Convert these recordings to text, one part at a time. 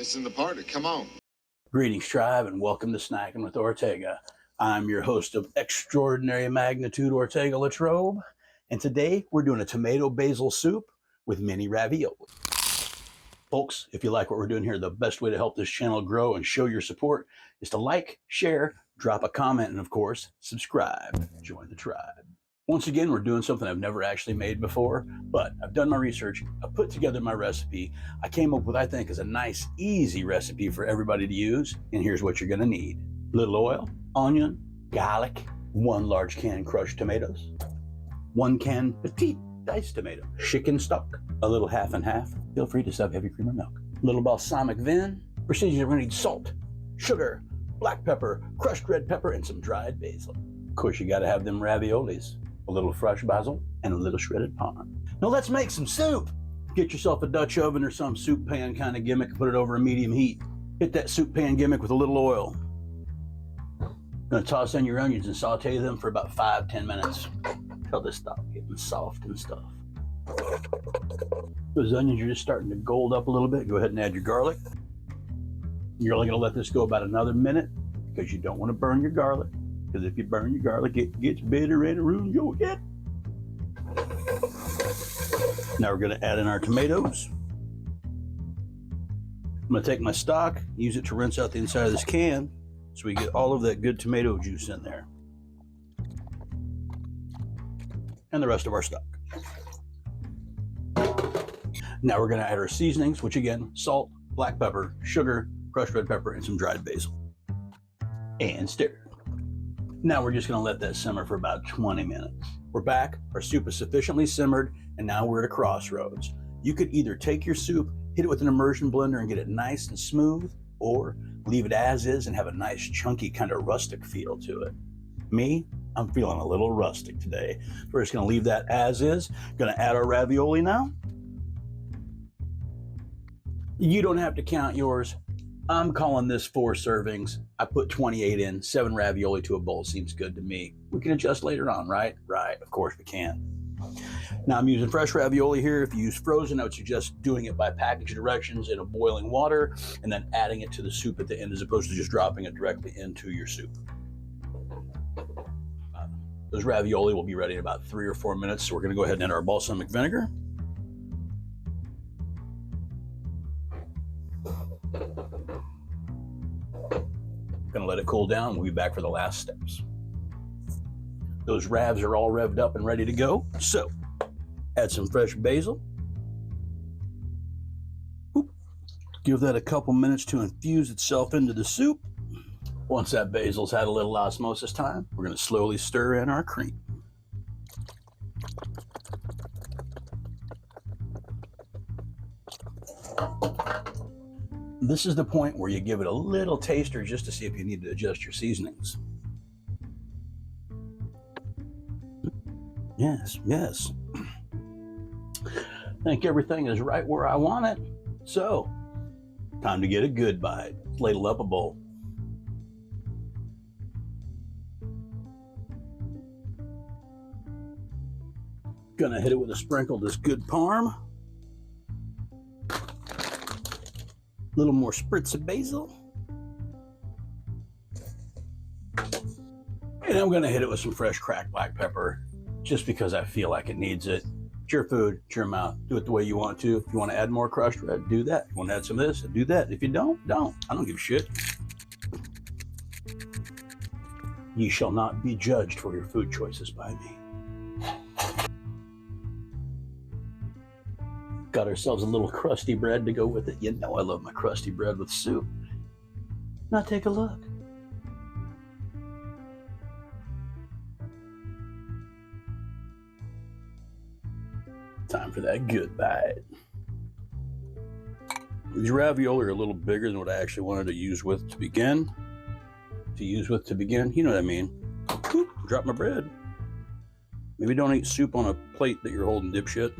Missing the party. Come on. Greetings, tribe, and welcome to Snackin with Ortega. I'm your host of extraordinary magnitude, Ortega LaTrobe, and today we're doing a tomato basil soup with mini ravioli. Folks, if you like what we're doing here, the best way to help this channel grow and show your support is to like, share, drop a comment, and of course, subscribe. Join the tribe. Once again, we're doing something I've never actually made before, but I've done my research, I've put together my recipe, I came up with what I think is a nice, easy recipe for everybody to use, and here's what you're gonna need. Little oil, onion, garlic, 1 large can crushed tomatoes, 1 can Petite diced tomato, chicken stock, a little half and half, feel free to sub heavy cream or milk, little balsamic vin. Procedures: we're gonna need salt, sugar, black pepper, crushed red pepper, and some dried basil. Of course, you gotta have them raviolis. A little fresh basil, and a little shredded parm. Now let's make some soup. Get yourself a Dutch oven or some soup pan kind of gimmick, put it over a medium heat. Hit that soup pan gimmick with a little oil. Gonna toss in your onions and saute them for about 5-10 minutes until they stop getting soft and stuff. Those onions are just starting to gold up a little bit. Go ahead and add your garlic. You're only gonna let this go about another minute because you don't want to burn your garlic. Because if you burn your garlic, it gets bitter and it ruins your head. Now we're going to add in our tomatoes. I'm going to take my stock, use it to rinse out the inside of this can so we get all of that good tomato juice in there. And the rest of our stock. Now we're going to add our seasonings, which again, salt, black pepper, sugar, crushed red pepper, and some dried basil. And stir. Now we're just going to let that simmer for about 20 minutes. We're back, our soup is sufficiently simmered, and now we're at a crossroads. You could either take your soup, hit it with an immersion blender and get it nice and smooth, or leave it as is and have a nice chunky kind of rustic feel to it. Me, I'm feeling a little rustic today. We're just going to leave that as is. Going to add our ravioli now. You don't have to count yours. I'm calling this 4 servings. I put 28 in, 7 ravioli to a bowl seems good to me. We can adjust later on, right? Right, of course we can. Now I'm using fresh ravioli here. If you use frozen, I would suggest doing it by package directions in a boiling water and then adding it to the soup at the end as opposed to just dropping it directly into your soup. Those ravioli will be ready in about 3 or 4 minutes, so we're gonna go ahead and add our balsamic vinegar. Gonna let it cool down. We'll be back for the last steps. Those ravs are all revved up and ready to go. So, add some fresh basil. Oop. Give that a couple minutes to infuse itself into the soup. Once that basil's had a little osmosis time, we're gonna slowly stir in our cream. This is the point where you give it a little taster just to see if you need to adjust your seasonings. Yes, yes. I think everything is right where I want it. So, time to get a good bite. Let's ladle up a bowl. Gonna hit it with a sprinkle of this good parm. A little more spritz of basil. And I'm gonna hit it with some fresh cracked black pepper just because I feel like it needs it. It's your food, it's your mouth. Do it the way you want to. If you want to add more crushed red, do that. If you want to add some of this, do that. If you don't, don't. I don't give a shit. Ye shall not be judged for your food choices by me. Got ourselves a little crusty bread to go with it. You know I love my crusty bread with soup. Now take a look. Time for that good bite. These ravioli are a little bigger than what I actually wanted to use with to begin. You know what I mean. Oop, drop my bread. Maybe don't eat soup on a plate that you're holding, dipshit.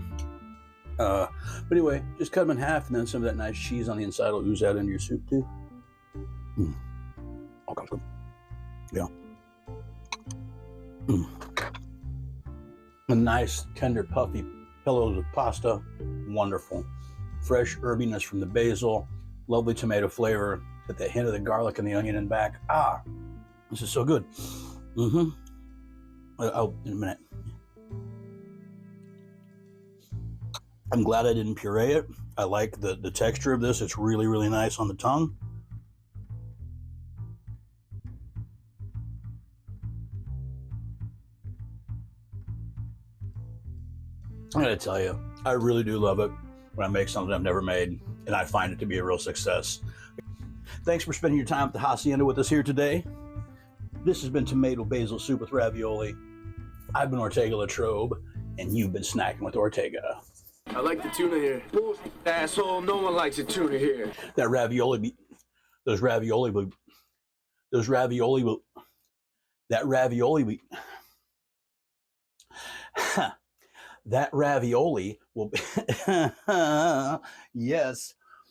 But anyway, just cut them in half and then some of that nice cheese on the inside will ooze out into your soup too. Okay. Yeah. A nice, tender, puffy pillows of pasta. Wonderful. Fresh herbiness from the basil. A lovely tomato flavor. Got that hint of the garlic and the onion in back. Ah, this is so good. Oh, in a minute. I'm glad I didn't puree it. I like the texture of this. It's really, really nice on the tongue. I gotta tell you, I really do love it when I make something I've never made, and I find it to be a real success. Thanks for spending your time at the Hacienda with us here today. This has been Tomato Basil Soup with Ravioli. I've been Ortega LaTrobe, and you've been snacking with Ortega. I like the tuna here. Asshole, no one likes the tuna here. That ravioli, that ravioli will, yes,